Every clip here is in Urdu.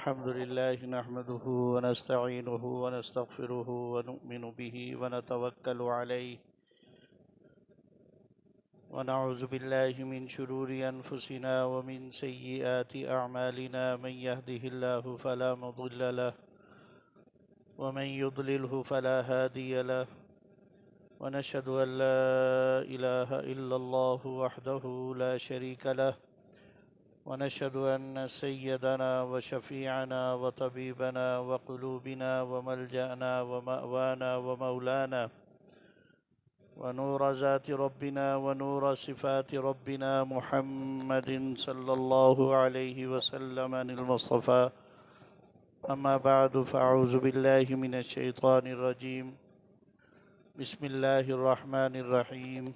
الحمد لله نحمده ونستعينه ونستغفره ونؤمن به ونتوكل عليه ونعوذ بالله من شرور أنفسنا ومن سيئات أعمالنا من يهده الله فلا مضل له ومن يضلله فلا هادي له ونشهد أن لا إله إلا الله وحده لا شريك له ونشهد أن سيدنا وشفيعنا وطبيبنا وقلوبنا وملجأنا ومأوانا ومولانا ونور ذات ربنا ونور صفات ربنا محمد صلى الله عليه وسلم المصطفى أما بعد فأعوذ بالله من الشيطان الرجيم بسم الله الرحمن الرحيم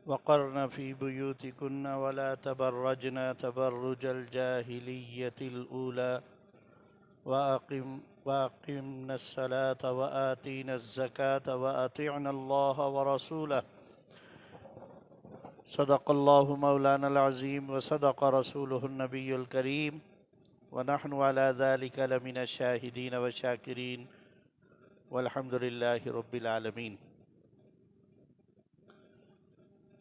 وقرن في بيوتكن ولا تبرجن تبرج الجاهلية الأولى وأقمنا الصلاة وآتينا الزكاة وأطعنا الله ورسوله صدق الله مولانا العظيم وصدق رسوله النبي الكريم ونحن على ذلك لمن الشاهدين والشاكرين والحمد لله رب العالمين۔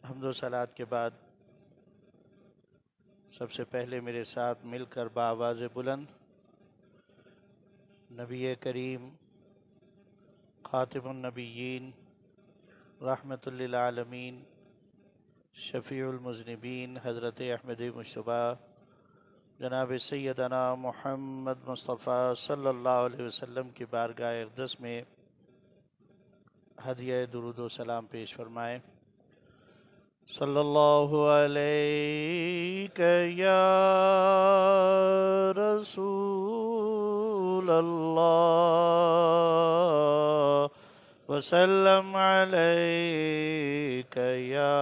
حمد و صلات کے بعد سب سے پہلے میرے ساتھ مل کر بآواز بلند نبی کریم خاتم النبیین رحمت للعالمین شفیع المذنبین حضرت احمد مجتبیٰ جناب سیدنا محمد مصطفیٰ صلی اللہ علیہ وسلم کی بارگاہ اقدس میں ہدیہ درود و سلام پیش فرمائیں۔ صلی اللہ علیک یا رسول اللہ وسلم علیک یا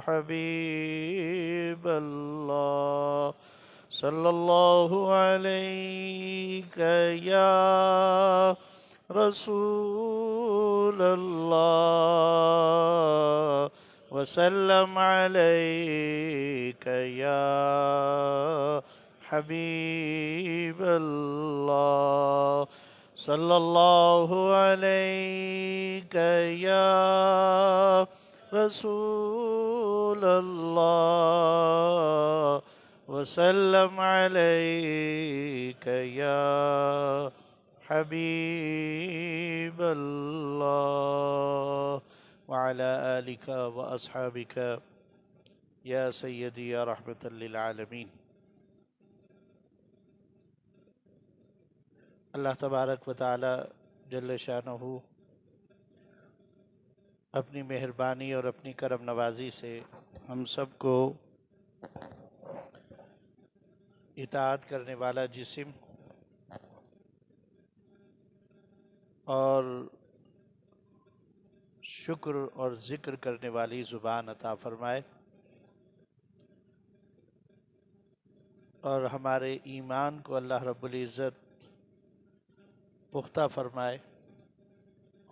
حبیب اللہ صلی اللہ علیک یا رسول اللہ وسلم علیک یا حبیب اللہ صلی اللہ علیک یا رسول اللہ وسلم علیک یا حبیب اللہ وعلى آلك وأصحابك يا سيدي يا رحمة للعالمين۔ اللہ تبارک و تعالی جل شانہ اپنی مہربانی اور اپنی کرم نوازی سے ہم سب کو اطاعت کرنے والا جسم اور شکر اور ذکر کرنے والی زبان عطا فرمائے اور ہمارے ایمان کو اللہ رب العزت پختہ فرمائے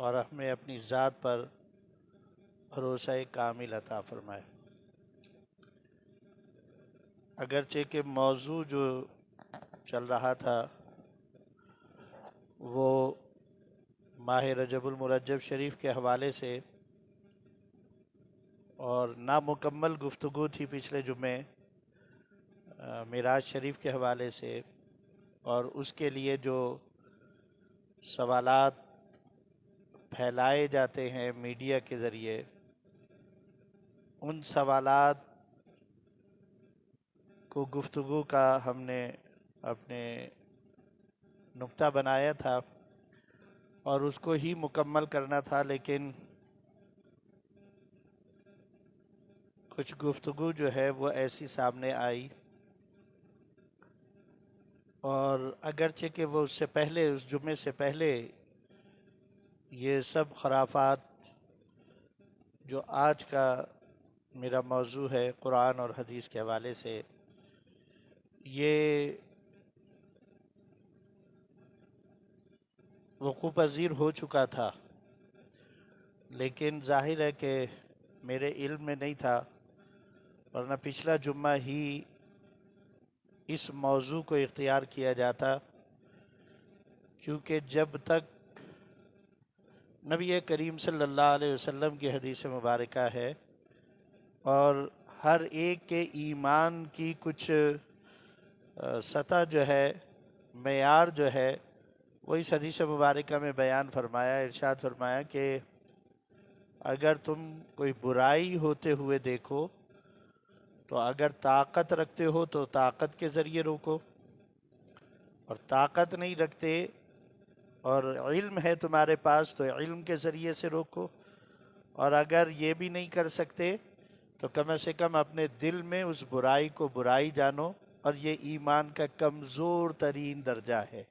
اور ہمیں اپنی ذات پر بھروسہ کامل عطا فرمائے۔ اگرچہ کہ موضوع جو چل رہا تھا وہ ماہ رجب المرجب شریف کے حوالے سے اور نامکمل گفتگو تھی پچھلے جمعے معراج شریف کے حوالے سے، اور اس کے لیے جو سوالات پھیلائے جاتے ہیں میڈیا کے ذریعے، ان سوالات کو گفتگو کا ہم نے اپنے نقطہ بنایا تھا اور اس کو ہی مکمل کرنا تھا، لیکن کچھ گفتگو جو ہے وہ ایسی سامنے آئی، اور اگرچہ کہ وہ اس سے پہلے اس جمعے سے پہلے یہ سب خرافات جو آج کا میرا موضوع ہے قرآن اور حدیث کے حوالے سے، یہ وقوع پذیر ہو چکا تھا، لیکن ظاہر ہے کہ میرے علم میں نہیں تھا، ورنہ پچھلا جمعہ ہی اس موضوع کو اختیار کیا جاتا، کیونکہ جب تک نبی کریم صلی اللہ علیہ وسلم کی حدیث مبارکہ ہے اور ہر ایک کے ایمان کی کچھ سطح جو ہے، معیار جو ہے، وہ اس حدیث مبارکہ میں بیان فرمایا، ارشاد فرمایا کہ اگر تم کوئی برائی ہوتے ہوئے دیکھو تو اگر طاقت رکھتے ہو تو طاقت کے ذریعے روکو، اور طاقت نہیں رکھتے اور علم ہے تمہارے پاس تو علم کے ذریعے سے روکو، اور اگر یہ بھی نہیں کر سکتے تو کم سے کم اپنے دل میں اس برائی کو برائی جانو، اور یہ ایمان کا کمزور ترین درجہ ہے۔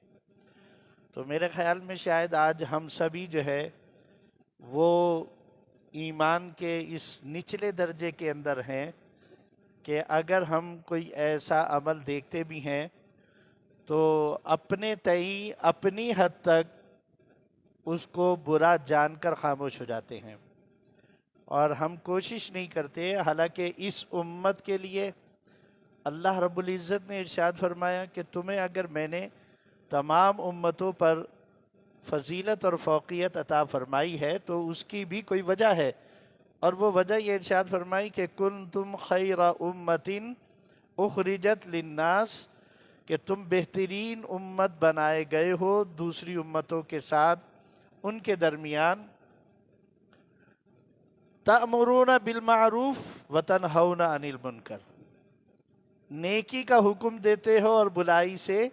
تو میرے خیال میں شاید آج ہم سبھی جو ہے وہ ایمان کے اس نچلے درجے کے اندر ہیں کہ اگر ہم کوئی ایسا عمل دیکھتے بھی ہیں تو اپنے تئیں اپنی حد تک اس کو برا جان کر خاموش ہو جاتے ہیں، اور ہم کوشش نہیں کرتے۔ حالانکہ اس امت کے لیے اللہ رب العزت نے ارشاد فرمایا کہ تمہیں اگر میں نے تمام امتوں پر فضیلت اور فوقیت عطا فرمائی ہے تو اس کی بھی کوئی وجہ ہے، اور وہ وجہ یہ ارشاد فرمائی کہ کنتم خیر امت اخرجت للناس، کہ تم بہترین امت بنائے گئے ہو دوسری امتوں کے ساتھ، ان کے درمیان، تأمرون بالمعروف وتنہون عن المنکر، نیکی کا حکم دیتے ہو اور برائی سے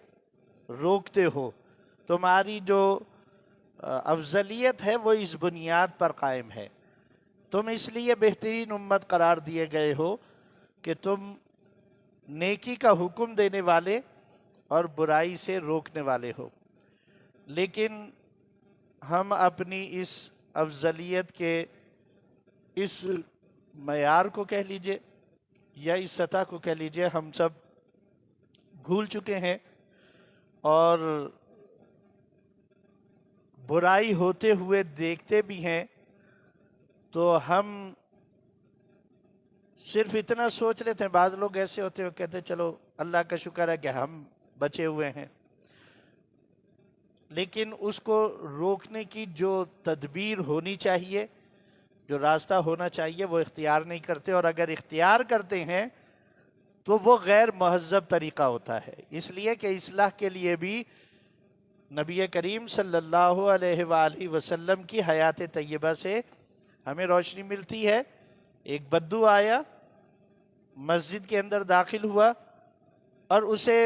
روکتے ہو۔ تمہاری جو افضلیت ہے وہ اس بنیاد پر قائم ہے۔ تم اس لیے بہترین امت قرار دیے گئے ہو کہ تم نیکی کا حکم دینے والے اور برائی سے روکنے والے ہو۔ لیکن ہم اپنی اس افضلیت کے اس معیار کو کہہ لیجئے یا اس سطح کو کہہ لیجئے، ہم سب بھول چکے ہیں، اور برائی ہوتے ہوئے دیکھتے بھی ہیں تو ہم صرف اتنا سوچ لیتے ہیں۔ بعض لوگ ایسے ہوتے ہیں کہتے ہیں چلو اللہ کا شکر ہے کہ ہم بچے ہوئے ہیں، لیکن اس کو روکنے کی جو تدبیر ہونی چاہیے، جو راستہ ہونا چاہیے، وہ اختیار نہیں کرتے، اور اگر اختیار کرتے ہیں تو وہ غیر مہذب طریقہ ہوتا ہے۔ اس لیے کہ اصلاح کے لیے بھی نبی کریم صلی اللہ علیہ وآلہ وسلم کی حیات طیبہ سے ہمیں روشنی ملتی ہے۔ ایک بدو آیا، مسجد کے اندر داخل ہوا، اور اسے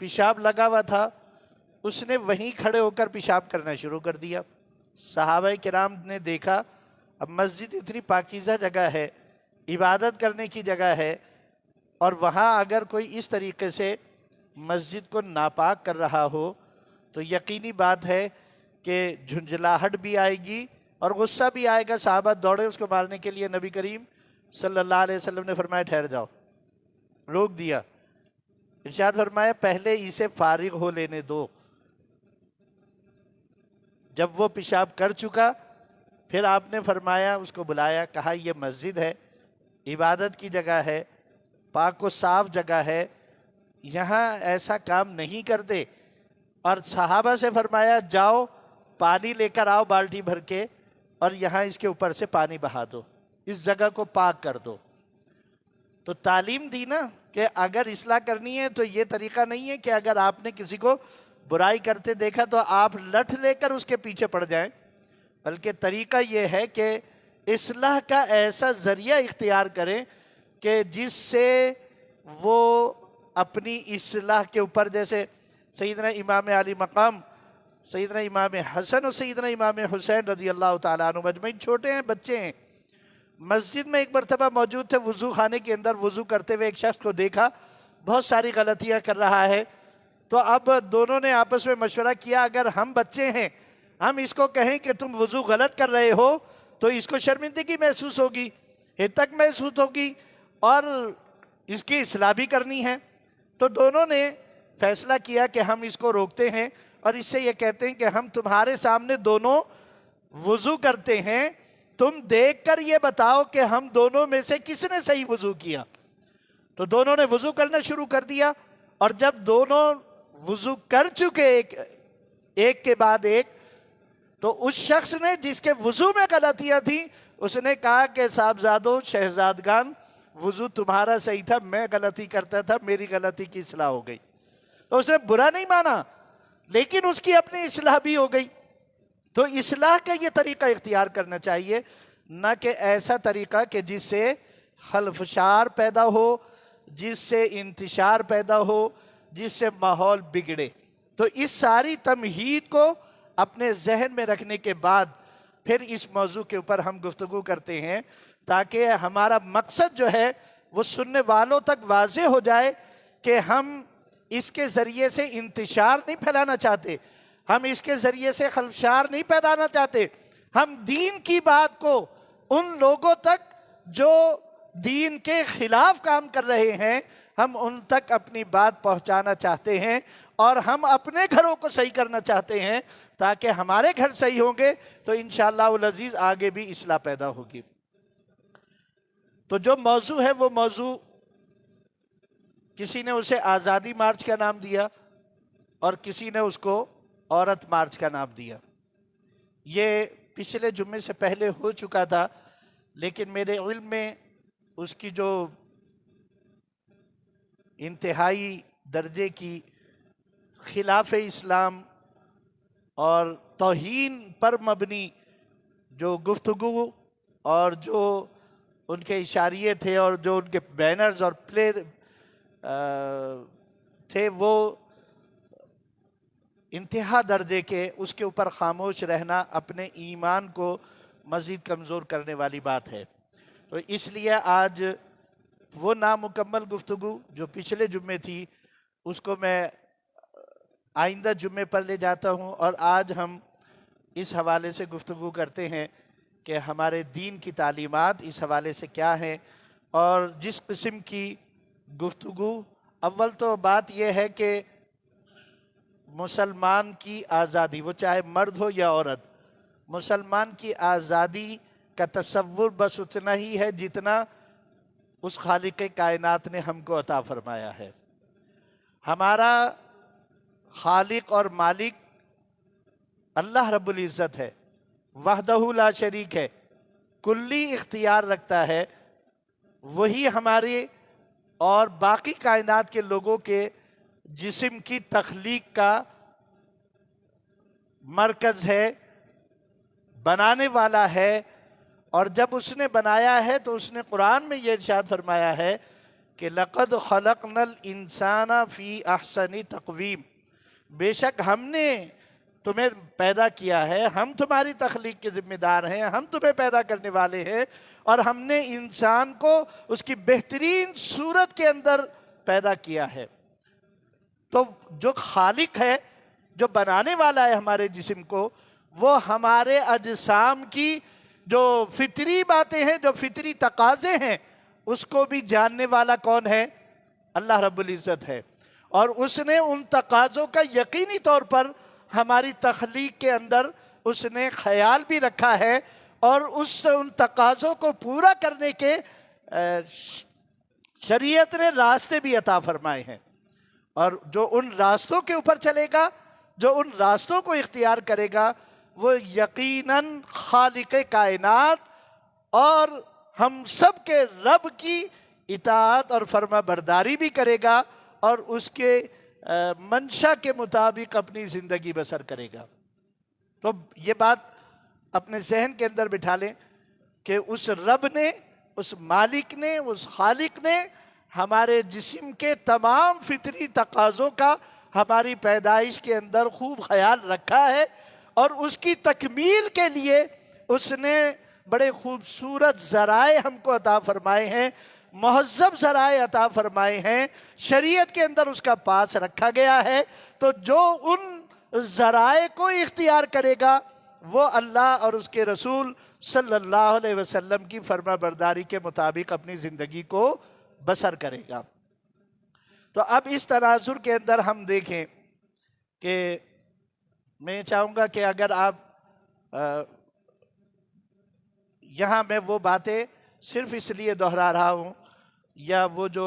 پیشاب لگا ہوا تھا، اس نے وہیں کھڑے ہو کر پیشاب کرنا شروع کر دیا۔ صحابہ کرام نے دیکھا، اب مسجد اتنی پاکیزہ جگہ ہے، عبادت کرنے کی جگہ ہے، اور وہاں اگر کوئی اس طریقے سے مسجد کو ناپاک کر رہا ہو تو یقینی بات ہے کہ جھنجھلاہٹ بھی آئے گی اور غصہ بھی آئے گا۔ صحابہ دوڑے اس کو مارنے کے لیے، نبی کریم صلی اللہ علیہ وسلم نے فرمایا ٹھہر جاؤ، روک دیا۔ ارشاد فرمایا پہلے اسے فارغ ہو لینے دو۔ جب وہ پیشاب کر چکا پھر آپ نے فرمایا، اس کو بلایا، کہا یہ مسجد ہے، عبادت کی جگہ ہے، پاک و صاف جگہ ہے، یہاں ایسا کام نہیں کرتے۔ اور صحابہ سے فرمایا جاؤ پانی لے کر آؤ بالٹی بھر کے، اور یہاں اس کے اوپر سے پانی بہا دو، اس جگہ کو پاک کر دو۔ تو تعلیم دی نا کہ اگر اصلاح کرنی ہے تو یہ طریقہ نہیں ہے کہ اگر آپ نے کسی کو برائی کرتے دیکھا تو آپ لٹھ لے کر اس کے پیچھے پڑ جائیں، بلکہ طریقہ یہ ہے کہ اصلاح کا ایسا ذریعہ اختیار کریں کہ جس سے وہ اپنی اصلاح کے اوپر، جیسے سیدنا امام علی مقام، سیدنا امام حسن اور سیدنا امام حسین رضی اللہ تعالیٰ عنہ مجمعین، چھوٹے ہیں، بچے ہیں، مسجد میں ایک مرتبہ موجود تھے، وضو خانے کے اندر وضو کرتے ہوئے ایک شخص کو دیکھا بہت ساری غلطیاں کر رہا ہے، تو اب دونوں نے آپس میں مشورہ کیا اگر ہم بچے ہیں، ہم اس کو کہیں کہ تم وضو غلط کر رہے ہو تو اس کو شرمندگی محسوس ہوگی، حتک محسوس ہوگی، اور اس کی اصلاح بھی کرنی ہے۔ تو دونوں نے فیصلہ کیا کہ ہم اس کو روکتے ہیں، اور اس سے یہ کہتے ہیں کہ ہم تمہارے سامنے دونوں وضو کرتے ہیں، تم دیکھ کر یہ بتاؤ کہ ہم دونوں میں سے کس نے صحیح وضو کیا۔ تو دونوں نے وضو کرنا شروع کر دیا، اور جب دونوں وضو کر چکے ایک کے بعد ایک، تو اس شخص نے جس کے وضو میں غلطیاں تھیں اس نے کہا کہ صاحبزادوں، شہزادگان، وضو تمہارا صحیح تھا، میں غلطی کرتا تھا، میری غلطی کی اصلاح ہو گئی۔ تو اس نے برا نہیں مانا، لیکن اس کی اپنی اصلاح بھی ہو گئی۔ تو اصلاح کا یہ طریقہ اختیار کرنا چاہیے، نہ کہ ایسا طریقہ کہ جس سے خلفشار پیدا ہو، جس سے انتشار پیدا ہو، جس سے ماحول بگڑے۔ تو اس ساری تمہید کو اپنے ذہن میں رکھنے کے بعد پھر اس موضوع کے اوپر ہم گفتگو کرتے ہیں، تاکہ ہمارا مقصد جو ہے وہ سننے والوں تک واضح ہو جائے کہ ہم اس کے ذریعے سے انتشار نہیں پھیلانا چاہتے، ہم اس کے ذریعے سے خلفشار نہیں پیدانا چاہتے، ہم دین کی بات کو ان لوگوں تک جو دین کے خلاف کام کر رہے ہیں، ہم ان تک اپنی بات پہنچانا چاہتے ہیں، اور ہم اپنے گھروں کو صحیح کرنا چاہتے ہیں، تاکہ ہمارے گھر صحیح ہوں گے تو انشاءاللہ العزیز آگے بھی اصلاح پیدا ہوگی۔ تو جو موضوع ہے وہ موضوع کسی نے اسے آزادی مارچ کا نام دیا اور کسی نے اس کو عورت مارچ کا نام دیا۔ یہ پچھلے جمعے سے پہلے ہو چکا تھا، لیکن میرے علم میں اس کی جو انتہائی درجے کی خلاف اسلام اور توہین پر مبنی جو گفتگو اور جو ان کے اشاریے تھے اور جو ان کے بینرز اور پلے تھے، وہ انتہا درجے کے، اس کے اوپر خاموش رہنا اپنے ایمان کو مزید کمزور کرنے والی بات ہے۔ تو اس لیے آج وہ نامکمل گفتگو جو پچھلے جمعے تھی اس کو میں آئندہ جمعے پر لے جاتا ہوں، اور آج ہم اس حوالے سے گفتگو کرتے ہیں کہ ہمارے دین کی تعلیمات اس حوالے سے کیا ہیں، اور جس قسم کی گفتگو، اول تو بات یہ ہے کہ مسلمان کی آزادی، وہ چاہے مرد ہو یا عورت، مسلمان کی آزادی کا تصور بس اتنا ہی ہے جتنا اس خالق کائنات نے ہم کو عطا فرمایا ہے۔ ہمارا خالق اور مالک اللہ رب العزت ہے، وحدہ لا شریک ہے، کلی اختیار رکھتا ہے۔ وہی ہمارے اور باقی کائنات کے لوگوں کے جسم کی تخلیق کا مرکز ہے، بنانے والا ہے، اور جب اس نے بنایا ہے تو اس نے قرآن میں یہ ارشاد فرمایا ہے کہ لَقَدْ خَلَقْنَا الْإِنسَانَ فِي أَحْسَنِ تَقْوِيمٍ، بے شک ہم نے تمہیں پیدا کیا ہے، ہم تمہاری تخلیق کے ذمہ دار ہیں، ہم تمہیں پیدا کرنے والے ہیں، اور ہم نے انسان کو اس کی بہترین صورت کے اندر پیدا کیا ہے۔ تو جو خالق ہے، جو بنانے والا ہے ہمارے جسم کو، وہ ہمارے اجسام کی جو فطری باتیں ہیں، جو فطری تقاضے ہیں، اس کو بھی جاننے والا کون ہے؟ اللہ رب العزت ہے، اور اس نے ان تقاضوں کا یقینی طور پر ہماری تخلیق کے اندر اس نے خیال بھی رکھا ہے، اور ان تقاضوں کو پورا کرنے کے شریعت نے راستے بھی عطا فرمائے ہیں، اور جو ان راستوں کے اوپر چلے گا، جو ان راستوں کو اختیار کرے گا، وہ یقیناً خالق کائنات اور ہم سب کے رب کی اطاعت اور فرما برداری بھی کرے گا، اور اس کے منشا کے مطابق اپنی زندگی بسر کرے گا۔ تو یہ بات اپنے ذہن کے اندر بٹھا لیں کہ اس رب نے، اس مالک نے، اس خالق نے ہمارے جسم کے تمام فطری تقاضوں کا ہماری پیدائش کے اندر خوب خیال رکھا ہے، اور اس کی تکمیل کے لیے اس نے بڑے خوبصورت ذرائع ہم کو عطا فرمائے ہیں، مہذب ذرائع عطا فرمائے ہیں، شریعت کے اندر اس کا پاس رکھا گیا ہے۔ تو جو ان ذرائع کو اختیار کرے گا وہ اللہ اور اس کے رسول صلی اللہ علیہ وسلم کی فرما برداری کے مطابق اپنی زندگی کو بسر کرے گا۔ تو اب اس تناظر کے اندر ہم دیکھیں کہ میں چاہوں گا کہ اگر آپ یہاں میں وہ باتیں صرف اس لیے دہرا رہا ہوں، یا وہ جو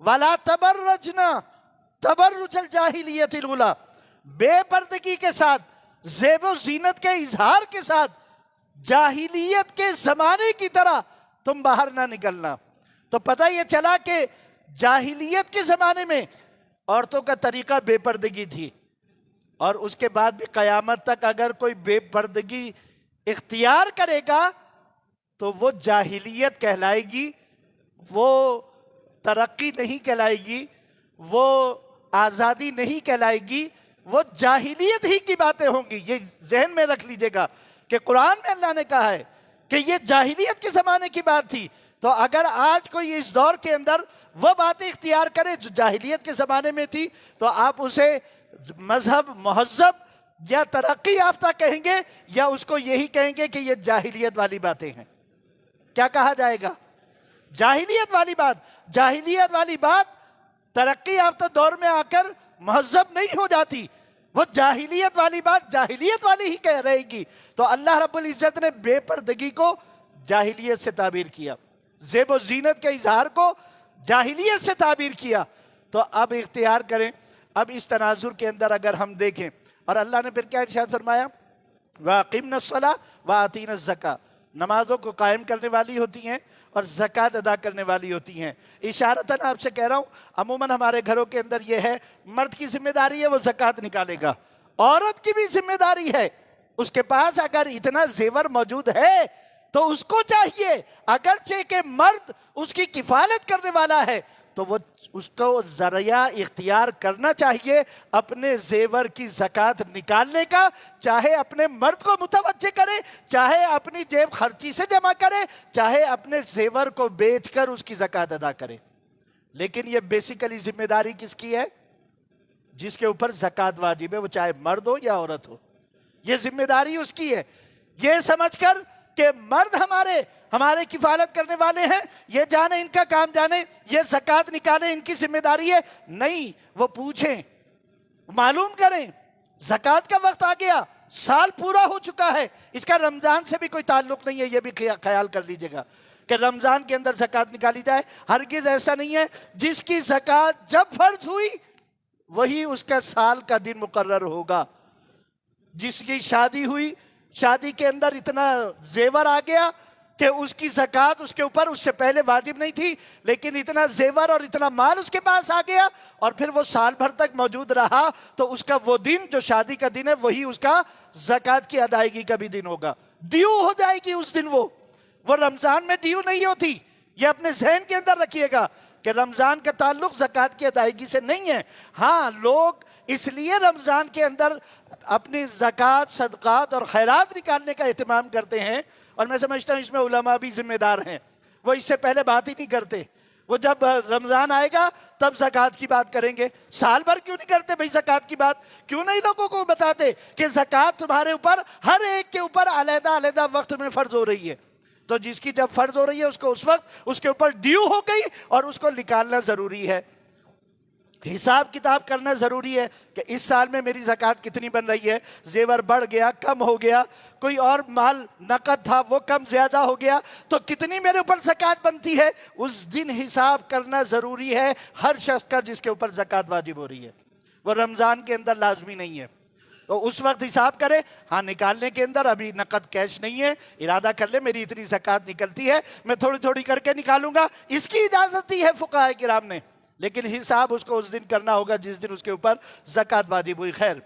ولا تبرجنا تبرج الجاہلیت الاولی، بے پردگی کے ساتھ، زیب و زینت کے اظہار کے ساتھ، جاہلیت کے زمانے کی طرح تم باہر نہ نکلنا۔ تو پتہ یہ چلا کہ جاہلیت کے زمانے میں عورتوں کا طریقہ بے پردگی تھی، اور اس کے بعد بھی قیامت تک اگر کوئی بے پردگی اختیار کرے گا تو وہ جاہلیت کہلائے گی، وہ ترقی نہیں کہلائے گی، وہ آزادی نہیں کہلائے گی، وہ جاہلیت ہی کی باتیں ہوں گی۔ یہ ذہن میں رکھ لیجئے گا کہ قرآن میں اللہ نے کہا ہے کہ یہ جاہلیت کے زمانے کی بات تھی، تو اگر آج کوئی اس دور کے اندر وہ باتیں اختیار کرے جو جاہلیت کے زمانے میں تھی تو آپ اسے مذہب مہذب یا ترقی یافتہ کہیں گے، یا اس کو یہی کہیں گے کہ یہ جاہلیت والی باتیں ہیں؟ کیا کہا جائے گا؟ جاہلیت والی بات۔ جاہلیت والی بات ترقی یافتہ دور میں آ کر مہذب نہیں ہو جاتی، وہ جاہلیت والی بات جاہلیت والی ہی کہہ رہے گی۔ تو اللہ رب العزت نے بے پردگی کو جاہلیت سے تعبیر کیا، زیب و زینت کے اظہار کو جاہلیت سے تعبیر کیا۔ تو اب اختیار کریں، اب اس تناظر کے اندر اگر ہم دیکھیں، اور اللہ نے پھر کیا ارشاد فرمایا؟ وَأَقِمْنَا الصَّلَاةَ وَآتِينَا الزَّكَاةَ، نمازوں کو قائم کرنے والی ہوتی ہیں اور زکوٰۃ ادا کرنے والی ہوتی ہیں۔ اشارتاً آپ سے کہہ رہا ہوں، عموماً ہمارے گھروں کے اندر یہ ہے، مرد کی ذمہ داری ہے وہ زکوٰۃ نکالے گا، عورت کی بھی ذمہ داری ہے، اس کے پاس اگر اتنا زیور موجود ہے تو اس کو چاہیے، اگرچہ کہ مرد اس کی کفالت کرنے والا ہے تو وہ اس کو ذریعہ اختیار کرنا چاہیے اپنے زیور کی زکوٰۃ نکالنے کا، چاہے اپنے مرد کو متوجہ کرے، چاہے اپنی جیب خرچی سے جمع کرے، چاہے اپنے زیور کو بیچ کر اس کی زکوٰۃ ادا کرے۔ لیکن یہ بیسیکلی ذمہ داری کس کی ہے؟ جس کے اوپر زکوٰۃ واجب ہے، وہ چاہے مرد ہو یا عورت ہو، یہ ذمہ داری اس کی ہے۔ یہ سمجھ کر کہ مرد ہمارے کفالت کرنے والے ہیں، یہ جانے ان کا کام جانے، یہ زکوٰۃ نکالیں ان کی ذمہ داری ہے، نہیں، وہ پوچھیں، معلوم کریں۔ زکوٰۃ کا وقت آ گیا، سال پورا ہو چکا ہے، اس کا رمضان سے بھی کوئی تعلق نہیں ہے، یہ بھی خیال کر لیجئے گا کہ رمضان کے اندر زکوٰۃ نکالی جائے۔ ہرگز ایسا نہیں ہے، جس کی زکوٰۃ جب فرض ہوئی وہی اس کا سال کا دن مقرر ہوگا۔ جس کی شادی ہوئی، شادی کے اندر اتنا زیور آ گیا کہ اس کی زکوٰۃ اس کے اوپر اس سے پہلے واجب نہیں تھی، لیکن اتنا زیور اور اتنا مال اس کے پاس آ گیا اور پھر وہ سال بھر تک موجود رہا، تو اس کا وہ دن جو شادی کا دن ہے وہی اس کا زکوٰۃ کی ادائیگی کا بھی دن ہوگا، ڈیو ہو جائے گی اس دن۔ وہ رمضان میں ڈیو نہیں ہوتی، یہ اپنے ذہن کے اندر رکھیے گا کہ رمضان کا تعلق زکوٰۃ کی ادائیگی سے نہیں ہے۔ ہاں، لوگ اس لیے رمضان کے اندر اپنی زکوٰۃ، صدقات اور خیرات نکالنے کا اہتمام کرتے ہیں، اور میں سمجھتا ہوں اس میں علماء بھی ذمہ دار ہیں، وہ اس سے پہلے بات ہی نہیں کرتے، وہ جب رمضان آئے گا تب زکوٰۃ کی بات کریں گے۔ سال بھر کیوں نہیں کرتے بھائی زکوٰۃ کی بات؟ کیوں نہیں لوگوں کو بتاتے کہ زکوٰۃ تمہارے اوپر ہر ایک کے اوپر علیحدہ علیحدہ وقت میں فرض ہو رہی ہے، تو جس کی جب فرض ہو رہی ہے اس کو اس وقت اس کے اوپر ڈیو ہو گئی اور اس کو نکالنا ضروری ہے، حساب کتاب کرنا ضروری ہے کہ اس سال میں میری زکوٰۃ کتنی بن رہی ہے، زیور بڑھ گیا، کم ہو گیا، کوئی اور مال نقد تھا وہ کم زیادہ ہو گیا تو کتنی میرے اوپر زکوٰۃ بنتی ہے، اس دن حساب کرنا ضروری ہے ہر شخص کا جس کے اوپر زکوٰۃ واجب ہو رہی ہے، وہ رمضان کے اندر لازمی نہیں ہے، تو اس وقت حساب کرے۔ ہاں، نکالنے کے اندر ابھی نقد کیش نہیں ہے، ارادہ کر لے میری اتنی زکوٰۃ نکلتی ہے، میں تھوڑی تھوڑی کر کے نکالوں گا، اس کی اجازت دی ہے فقہاء کرام نے، لیکن حساب اس کو اس دن کرنا ہوگا جس دن اس کے اوپر زکوٰۃ واجب ہوئی۔ خیر،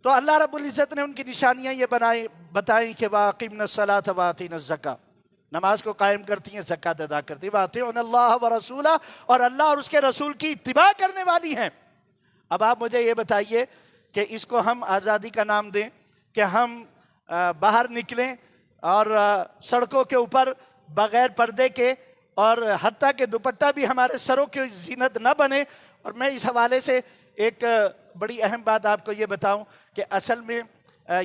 تو اللہ رب العزت نے ان کی نشانیاں یہ بتائیں کہ وَأَقِمْنَا الصَّلَاةَ وَآتِينَا الزَّكَاةَ، نماز کو قائم کرتی ہیں، زکوٰۃ ادا کرتی ہیں، وَأَطِيعُونَ اللَّهَ وَرَسُولَهُ، اور اللہ اور اس کے رسول کی اتباع کرنے والی ہیں۔ اب آپ مجھے یہ بتائیے کہ اس کو ہم آزادی کا نام دیں کہ ہم باہر نکلیں اور سڑکوں کے اوپر بغیر پردے کے، اور حتیٰ کہ دوپٹہ بھی ہمارے سروں کی زینت نہ بنے۔ اور میں اس حوالے سے ایک بڑی اہم بات آپ کو یہ بتاؤں کہ اصل میں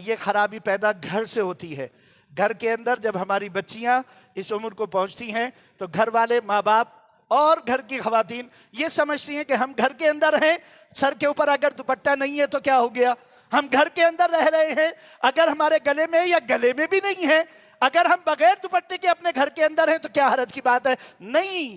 یہ خرابی پیدا گھر سے ہوتی ہے۔ گھر کے اندر جب ہماری بچیاں اس عمر کو پہنچتی ہیں تو گھر والے، ماں باپ اور گھر کی خواتین یہ سمجھتی ہیں کہ ہم گھر کے اندر ہیں، سر کے اوپر اگر دوپٹہ نہیں ہے تو کیا ہو گیا، ہم گھر کے اندر رہ رہے ہیں، اگر ہمارے گلے میں یا گلے میں بھی نہیں ہے، اگر ہم بغیر دوپٹے کے اپنے گھر کے اندر ہیں تو کیا حرج کی بات ہے؟ نہیں،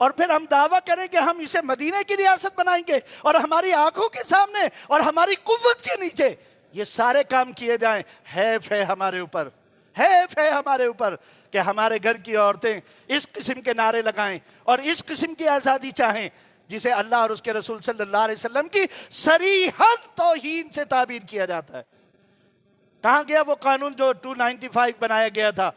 اور پھر ہم دعویٰ کریں کہ ہم اسے مدینہ کی ریاست بنائیں گے اور ہماری آنکھوں کے سامنے اور ہماری قوت کے نیچے یہ سارے کام کیے جائیں، حیف ہے ہمارے اوپر، حیف ہے ہمارے اوپر کہ ہمارے گھر کی عورتیں اس قسم کے نعرے لگائیں اور اس قسم کی آزادی چاہیں جسے اللہ اور اس کے رسول صلی اللہ علیہ وسلم کی صریحاً توہین سے تعبیر کیا جاتا ہے۔ کہاں گیا وہ قانون جو 295 بنایا گیا تھا،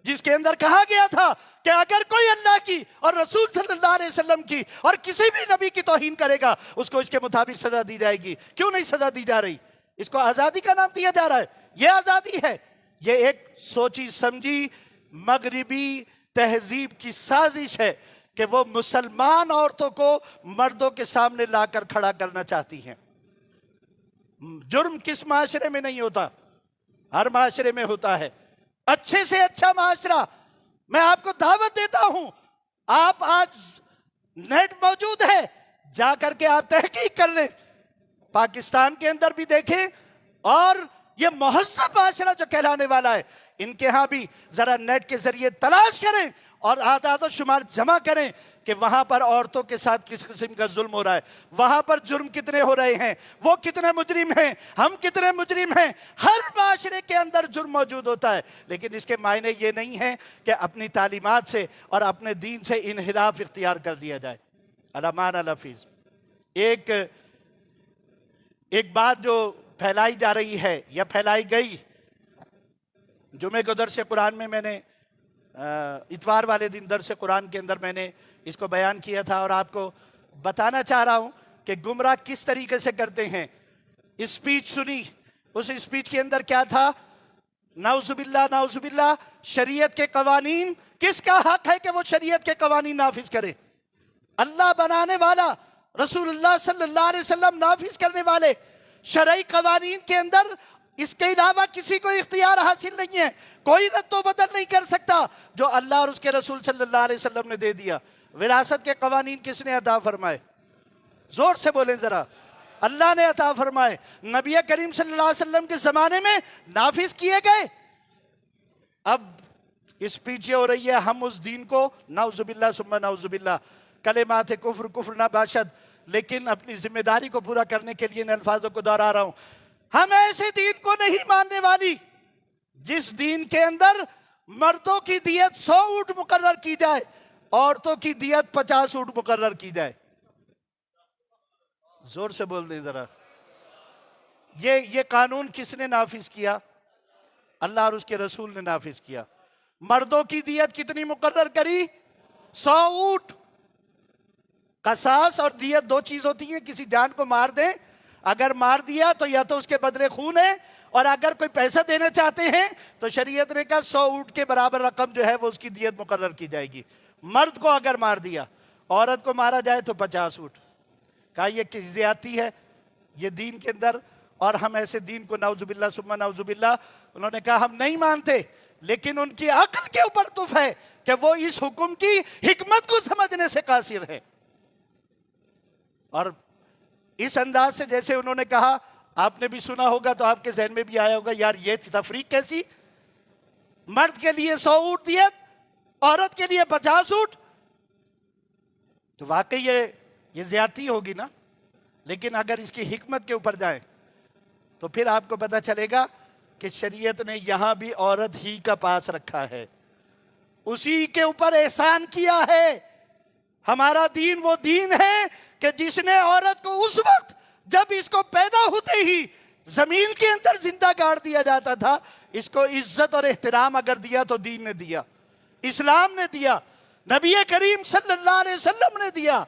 جس کے اندر کہا گیا تھا کہ اگر کوئی اللہ کی اور رسول صلی اللہ علیہ وسلم کی اور کسی بھی نبی کی توہین کرے گا اس کو اس کے مطابق سزا دی جائے گی؟ کیوں نہیں سزا دی جا رہی؟ اس کو آزادی کا نام دیا جا رہا ہے۔ یہ آزادی ہے، یہ ایک سوچی سمجھی مغربی تہذیب کی سازش ہے کہ وہ مسلمان عورتوں کو مردوں کے سامنے لا کر کھڑا کرنا چاہتی ہیں۔ جرم کس معاشرے میں نہیں ہوتا؟ ہر معاشرے میں ہوتا ہے۔ اچھے سے اچھا معاشرہ، میں آپ کو دعوت دیتا ہوں، آپ آج نیٹ موجود ہے، جا کر کے آپ تحقیق کر لیں، پاکستان کے اندر بھی دیکھیں اور یہ مہذب معاشرہ جو کہلانے والا ہے ان کے ہاں بھی ذرا نیٹ کے ذریعے تلاش کریں اور اعداد و شمار جمع کریں کہ وہاں پر عورتوں کے ساتھ کس قسم کا ظلم ہو رہا ہے، وہاں پر جرم کتنے ہو رہے ہیں، وہ کتنے مجرم ہیں، ہم کتنے مجرم ہیں۔ ہر معاشرے کے اندر جرم موجود ہوتا ہے، لیکن اس کے معنی یہ نہیں ہے کہ اپنی تعلیمات سے اور اپنے دین سے انحراف اختیار کر دیا جائے۔ علمان الحفیظ، ایک بات جو پھیلائی جا رہی ہے یا پھیلائی گئی، جمعہ کو درس قرآن میں نے اتوار والے دن درس قرآن کے اندر میں نے اس کو بیان کیا تھا اور آپ کو بتانا چاہ رہا ہوں کہ گمراہ کس طریقے سے کرتے ہیں۔ اسپیچ سنی، اس اسپیچ کے اندر کیا تھا؟ نعوذ باللہ نعوذ باللہ، شریعت کے قوانین، کس کا حق ہے کہ وہ شریعت کے قوانین نافذ کرے؟ اللہ بنانے والا، رسول اللہ صلی اللہ علیہ وسلم نافذ کرنے والے شرعی قوانین کے اندر اس کے علاوہ کسی کو اختیار حاصل نہیں ہے، کوئی رد و بدل نہیں کر سکتا جو اللہ اور اس کے رسول صلی اللہ علیہ وسلم نے دے دیا۔ وراثت کے قوانین کس نے عطا فرمائے؟ زور سے بولیں ذرا۔ اللہ نے عطا فرمائے، نبی کریم صلی اللہ علیہ وسلم کے زمانے میں نافذ کیے گئے۔ اب اس پیچھے ہو رہی ہے ہم اس دین کو نعوذ باللہ ثم نعوذ باللہ کلمات کفر کفر نہ باشد، لیکن اپنی ذمہ داری کو پورا کرنے کے لیے ان الفاظوں کو دہرا رہا ہوں، ہم ایسے دین کو نہیں ماننے والی جس دین کے اندر مردوں کی دیت 100 اونٹ مقرر کی جائے، عورتوں کی دیت 50 اونٹ مقرر کی جائے۔ زور سے بول دیں ذرا۔ یہ قانون کس نے نافذ کیا؟ اللہ اور اس کے رسول نے نافذ کیا۔ مردوں کی دیت کتنی مقرر کری؟ 100 اونٹ۔ قصاص اور دیت دو چیز ہوتی ہیں، کسی جان کو مار دیں، اگر مار دیا تو یا تو اس کے بدلے خون ہے، اور اگر کوئی پیسہ دینا چاہتے ہیں تو شریعت نے کہا 100 اونٹ کے برابر رقم جو ہے وہ اس کی دیت مقرر کی جائے گی۔ مرد کو اگر مار دیا، عورت کو مارا جائے تو 50 اونٹ۔ کہا یہ کس زیادتی ہے یہ دین کے اندر، اور ہم ایسے دین کو نعوذ باللہ ثم نعوذ باللہ، انہوں نے کہا ہم نہیں مانتے، لیکن ان کی عقل کے اوپر تف ہے کہ وہ اس حکم کی حکمت کو سمجھنے سے قاصر ہے۔ اور اس انداز سے جیسے انہوں نے کہا، آپ نے بھی سنا ہوگا تو آپ کے ذہن میں بھی آیا ہوگا، یار یہ تفریق کیسی؟ مرد کے لیے 100 اونٹ دیت، عورت کے لیے 50 اونٹ، تو واقعی یہ زیادتی ہوگی نا۔ لیکن اگر اس کی حکمت کے اوپر جائیں تو پھر آپ کو پتہ چلے گا کہ شریعت نے یہاں بھی عورت ہی کا پاس رکھا ہے، اسی کے اوپر احسان کیا ہے۔ ہمارا دین وہ دین ہے کہ جس نے عورت کو اس وقت جب اس کو پیدا ہوتے ہی زمین کے اندر زندہ گاڑ دیا جاتا تھا، اس کو عزت اور احترام اگر دیا تو دین نے دیا، اسلام نے دیا، نبی کریم صلی اللہ علیہ وسلم نے دیا۔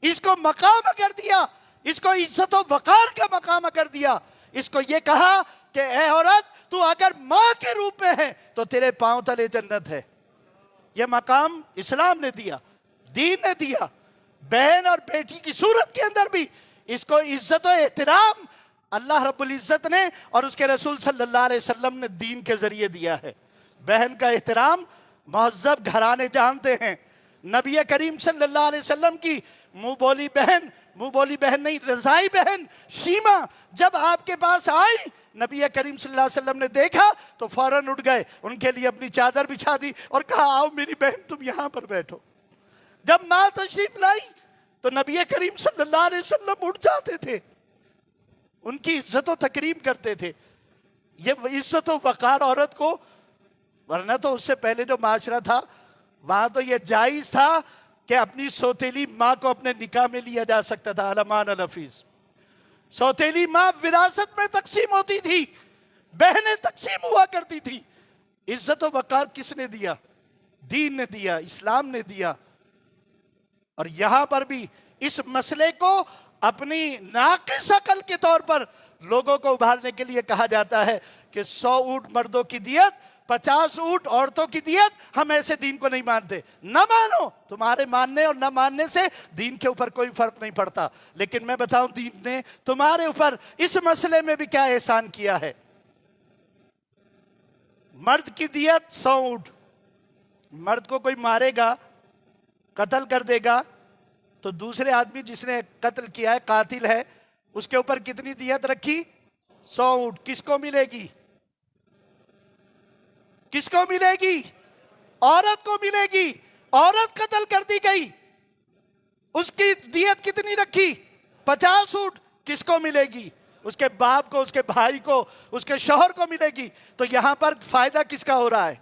اس کو مقام اگر دیا، اس کو عزت و وقار کا مقام اگر دیا، اس کو یہ کہا کہ اے عورت تو اگر ماں کے روپ میں ہے تو تیرے پاؤں تلے جنت ہے، یہ مقام اسلام نے دیا، دین نے دیا۔ بہن اور بیٹی کی صورت کے اندر بھی اس کو عزت و احترام اللہ رب العزت نے اور اس کے رسول صلی اللہ علیہ وسلم نے دین کے ذریعے دیا ہے۔ بہن کا احترام مہذب گھرانے جانتے ہیں۔ نبی کریم صلی اللہ علیہ وسلم کی منہ بولی بہن نہیں، رضائی بہن شیمہ جب آپ کے پاس آئی، نبی کریم صلی اللہ علیہ وسلم نے دیکھا تو فوراً اٹھ گئے، ان کے لیے اپنی چادر بچھا دی اور کہا آؤ میری بہن تم یہاں پر بیٹھو۔ جب ماں تشریف لائی تو نبی کریم صلی اللہ علیہ وسلم اٹھ جاتے تھے، ان کی عزت و تکریم کرتے تھے. یہ عزت و وقار عورت کو، ورنہ تو اس سے پہلے جو معاشرہ تھا وہاں تو یہ جائز تھا کہ اپنی سوتیلی ماں کو اپنے نکاح میں لیا جا سکتا تھا. علمان الحفیظ، سوتیلی ماں وراثت میں تقسیم ہوتی تھی، بہنیں تقسیم ہوا کرتی تھی. عزت و وقار کس نے دیا؟ دین نے دیا، اسلام نے دیا. اور یہاں پر بھی اس مسئلے کو اپنی ناقص عقل کے طور پر لوگوں کو ابھارنے کے لیے کہا جاتا ہے کہ 100 اونٹ مردوں کی دیت، 50 اونٹ عورتوں کی دیت. ہم ایسے دین کو نہیں مانتے. نہ مانو، تمہارے ماننے اور نہ ماننے سے دین کے اوپر کوئی فرق نہیں پڑتا. لیکن میں بتاؤں دین نے تمہارے اوپر اس مسئلے میں بھی کیا احسان کیا ہے. مرد کی دیت 100 اونٹ. مرد کو کوئی مارے گا، قتل کر دے گا، تو دوسرے آدمی جس نے قتل کیا ہے، قاتل ہے، اس کے اوپر کتنی دیت رکھی؟ 100 اونٹ. کس کو ملے گی؟ کس کو ملے گی؟ عورت کو ملے گی. عورت قتل کر دی گئی، اس کی دیت کتنی رکھی؟ 50 اونٹ. کس کو ملے گی؟ اس کے باپ کو، اس کے بھائی کو، اس کے شوہر کو ملے گی. تو یہاں پر فائدہ کس کا ہو رہا ہے؟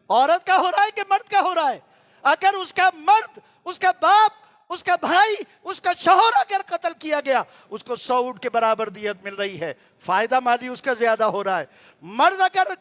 عورت کا ہو رہا ہے کہ مرد کا ہو رہا ہے؟ اگر اس کا مرد، اس کا باپ، اس کا بھائی، اس کا شوہر اگر قتل کیا گیا، اس کو 100 اونٹ کے برابر دیت مل رہی ہے. فائدہ مالی اس کا زیادہ ہو رہا ہے. مرد اگر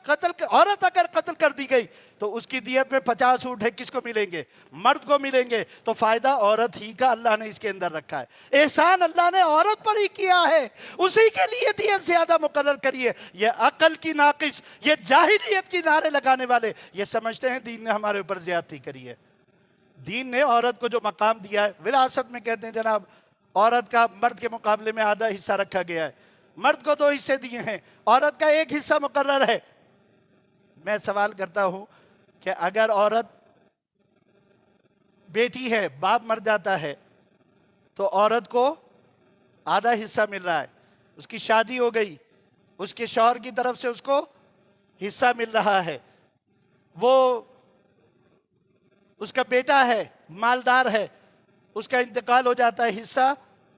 عورت اگر قتل کر دی گئی تو اس کی دیت میں 50 اونٹ ہے. کس کو ملیں گے؟ مرد کو ملیں گے. تو فائدہ عورت ہی کا اللہ نے اس کے اندر رکھا ہے. احسان اللہ نے عورت پر ہی کیا ہے، اسی کے لیے دیت زیادہ مقرر کری ہے. یہ عقل کی ناقص، یہ جاہلیت کی نعرے لگانے والے یہ سمجھتے ہیں دین نے ہمارے اوپر زیادتی کری ہے. دین نے عورت کو جو مقام دیا ہے، وراثت میں کہتے ہیں جناب عورت کا مرد کے مقابلے میں آدھا حصہ رکھا گیا ہے. مرد کو 2 حصے دیے ہیں، عورت کا 1 حصہ مقرر ہے. میں سوال کرتا ہوں کہ اگر عورت بیٹی ہے، باپ مر جاتا ہے تو عورت کو آدھا حصہ مل رہا ہے. اس کی شادی ہو گئی، اس کے شوہر کی طرف سے اس کو حصہ مل رہا ہے. وہ اس کا بیٹا ہے، مالدار ہے، اس کا انتقال ہو جاتا ہے، حصہ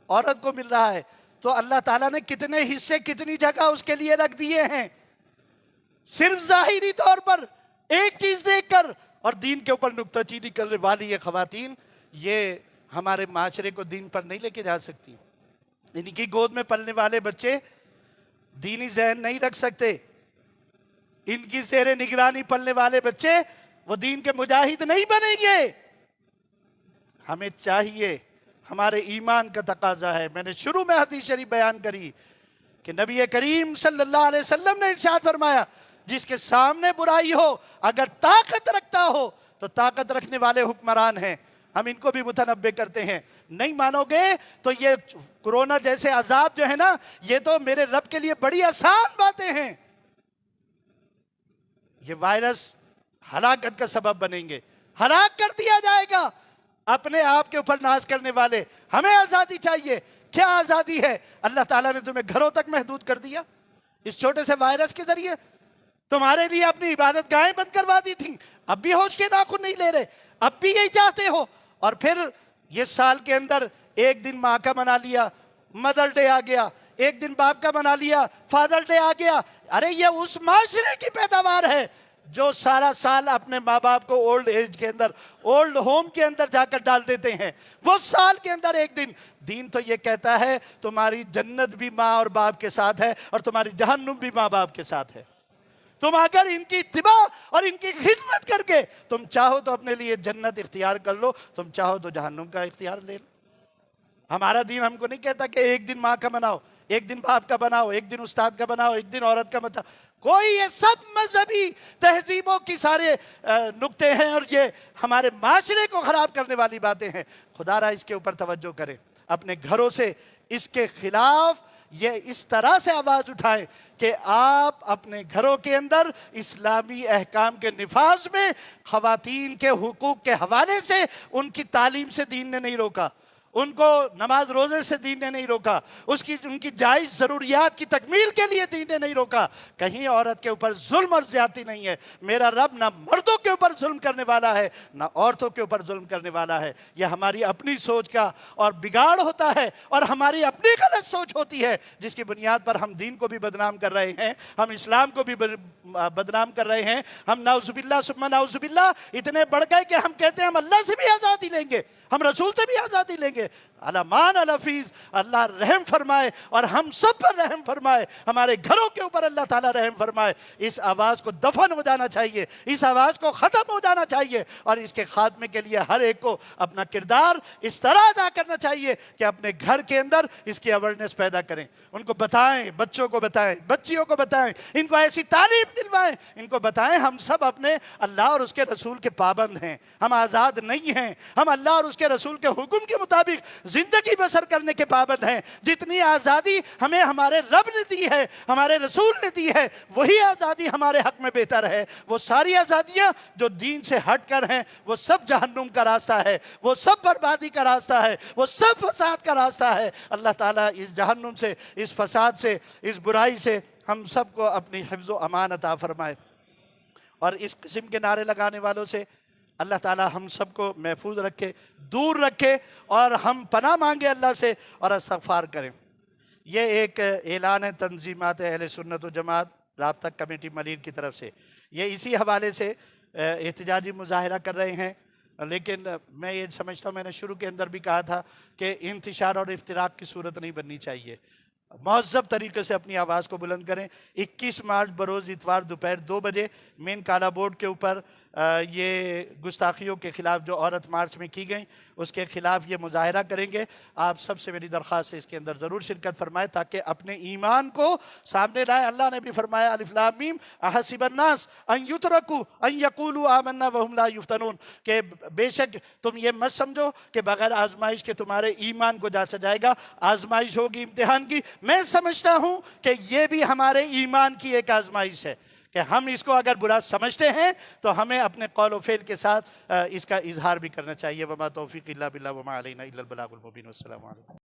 عورت کو مل رہا ہے. تو اللہ تعالیٰ نے کتنے حصے، کتنی جگہ اس کے لیے رکھ دیے ہیں. صرف ظاہری طور پر ایک چیز دیکھ کر اور دین کے اوپر نکتہ چینی کرنے والی یہ خواتین، یہ ہمارے معاشرے کو دین پر نہیں لے کے جا سکتی. ان کی گود میں پلنے والے بچے دینی ذہن نہیں رکھ سکتے. ان کی زیر نگرانی پلنے والے بچے وہ دین کے مجاہد نہیں بنیں گے. ہمیں چاہیے، ہمارے ایمان کا تقاضا ہے. میں نے شروع میں حدیث شریف بیان کری کہ نبی کریم صلی اللہ علیہ وسلم نے ارشاد فرمایا جس کے سامنے برائی ہو اگر طاقت رکھتا ہو تو طاقت رکھنے والے حکمران ہیں، ہم ان کو بھی متنبہ کرتے ہیں. نہیں مانو گے تو یہ کورونا جیسے عذاب جو ہے نا، یہ تو میرے رب کے لیے بڑی آسان باتیں ہیں. یہ وائرس ہلاکت کا سبب بنیں گے، ہلاک کر دیا جائے گا. اپنے آپ کے اوپر ناز کرنے والے، ہمیں آزادی چاہیے. کیا آزادی ہے؟ اللہ تعالیٰ نے تمہیں گھروں تک محدود کر دیا اس چھوٹے سے وائرس کے ذریعے. تمہارے لیے اپنی عبادت گاہیں بند کروا دی تھیں، اب بھی ہوش کے ناخن نہیں لے رہے، اب بھی یہی چاہتے ہو. اور پھر یہ سال کے اندر ایک دن ماں کا منا لیا، مدر ڈے آ گیا، ایک دن باپ کا منا لیا، فادر ڈے آ گیا. ارے یہ اس معاشرے کی پیداوار ہے جو سارا سال اپنے ماں باپ کو اولڈ ایج کے اندر، اولڈ ہوم کے اندر جا کر ڈال دیتے ہیں. وہ سال کے اندر ایک دن. دین تو یہ کہتا ہے تمہاری جنت بھی ماں اور باپ کے ساتھ ہے اور تمہاری جہنم بھی ماں باپ کے ساتھ ہے. تم اگر ان کی اتباع اور ان کی خدمت کر کے تم چاہو تو اپنے لیے جنت اختیار کر لو، تم چاہو تو جہنم کا اختیار لے لو. ہمارا دین ہم کو نہیں کہتا کہ ایک دن ماں کا بناؤ، ایک دن باپ کا بناؤ، ایک دن استاد کا بناؤ، ایک دن عورت کا بناؤ. کوئی، یہ سب مذہبی تہذیبوں کی سارے نکتے ہیں اور یہ ہمارے معاشرے کو خراب کرنے والی باتیں ہیں. خدا را اس کے اوپر توجہ کریں. اپنے گھروں سے اس کے خلاف یہ اس طرح سے آواز اٹھائیں کہ آپ اپنے گھروں کے اندر اسلامی احکام کے نفاذ میں خواتین کے حقوق کے حوالے سے ان کی تعلیم سے دین نے نہیں روکا، ان کو نماز روزے سے دین نے نہیں روکا، ان کی جائز ضروریات کی تکمیل کے لیے دین نے نہیں روکا۔ کہیں عورت کے اوپر ظلم اور زیادتی نہیں ہے۔ میرا رب نہ مردوں کے اوپر ظلم کرنے والا ہے نہ عورتوں کے اوپر ظلم کرنے والا ہے۔ یہ ہماری اپنی سوچ کا اور بگاڑ ہوتا ہے، اور ہماری اپنی غلط سوچ ہوتی ہے، جس کی بنیاد پر ہم دین کو بھی بدنام کر رہے ہیں، ہم اسلام کو بھی بدنام کر رہے ہیں۔ ہم نعوذ باللہ ثم نعوذ باللہ اتنے بڑھ گئے کہ ہم کہتے ہیں ہم اللہ سے بھی آزادی لیں گے، ہم رسول سے بھی آزادی لیں گے۔ علامان الحفیظ، اللہ رحم فرمائے اور ہم سب پر رحم فرمائے، ہمارے گھروں کے اوپر اللہ تعالیٰ رحم فرمائے۔ اس آواز کو دفن ہو جانا چاہیے، اس آواز کو ختم ہو جانا چاہیے، اور اس کے خاتمے کے لیے ہر ایک کو اپنا کردار اس طرح ادا کرنا چاہیے کہ اپنے گھر کے اندر اس کی اویئرنیس پیدا کریں، ان کو بتائیں، بچوں کو بتائیں، بچیوں کو بتائیں، ان کو ایسی تعلیم دلوائیں، ان کو بتائیں ہم سب اپنے اللہ اور اس کے رسول کے پابند ہیں، ہم آزاد نہیں ہیں، ہم اللہ اور اس کے رسول کے حکم کے مطابق زندگی بسر کرنے کے پابند ہیں۔ جتنی آزادی ہمیں ہمارے رب نے دی ہے، ہمارے رسول نے دی ہے، وہی آزادی ہمارے حق میں بہتر ہے۔ وہ ساری آزادیاں جو دین سے ہٹ کر ہیں وہ سب جہنم کا راستہ ہے، وہ سب بربادی کا راستہ ہے، وہ سب فساد کا راستہ ہے۔ اللہ تعالیٰ اس جہنم سے، اس فساد سے، اس برائی سے ہم سب کو اپنی حفظ و امان عطا فرمائے، اور اس قسم کے نعرے لگانے والوں سے اللہ تعالیٰ ہم سب کو محفوظ رکھے، دور رکھے، اور ہم پناہ مانگے اللہ سے اور استغفار کریں۔ یہ ایک اعلان ہے تنظیمات اہل سنت و جماعت رابطہ کمیٹی ملیر کی طرف سے۔ یہ اسی حوالے سے احتجاجی مظاہرہ کر رہے ہیں، لیکن میں یہ سمجھتا ہوں، میں نے شروع کے اندر بھی کہا تھا کہ انتشار اور افتراق کی صورت نہیں بننی چاہیے۔ مہذب طریقے سے اپنی آواز کو بلند کریں۔ 21 مارچ بروز اتوار دوپہر 2 بجے مین کالا بورڈ کے اوپر یہ گستاخیوں کے خلاف جو عورت مارچ میں کی گئیں اس کے خلاف یہ مظاہرہ کریں گے۔ آپ سب سے میری درخواست ہے اس کے اندر ضرور شرکت فرمائے تاکہ اپنے ایمان کو سامنے لائیں۔ اللہ نے بھی فرمایا الف لام میم احسب الناس ان یترکوا ان یقولوا آمنا وهم لا یفتنون، کہ بے شک تم یہ مت سمجھو کہ بغیر آزمائش کے تمہارے ایمان کو جانچا جائے گا، آزمائش ہوگی امتحان کی۔ میں سمجھتا ہوں کہ یہ بھی ہمارے ایمان کی ایک آزمائش ہے کہ ہم اس کو اگر برا سمجھتے ہیں تو ہمیں اپنے قول و فعل کے ساتھ اس کا اظہار بھی کرنا چاہیے۔ وما توفیق الا باللہ وما علینا الا البلاغ المبین۔ والسلام علیکم۔